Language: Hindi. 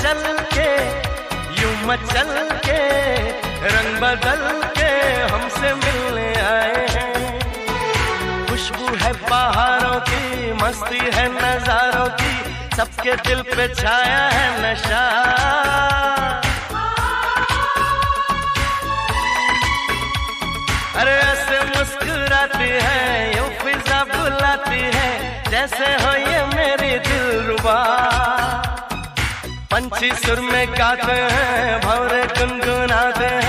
चल के, यूं मचल के, रंग बदल के हमसे मिलने आए हैं। खुशबू है बहारों की, मस्ती है नजारों की, सबके दिल पे छाया है नशा। अरे ऐसे मुस्कुराती है, यूं फिजा बुलाती है, जैसे हो ये मेरी दिलरुबा। पंछी सुर में गाते हैं, भंवरे गुनगुनाते हैं,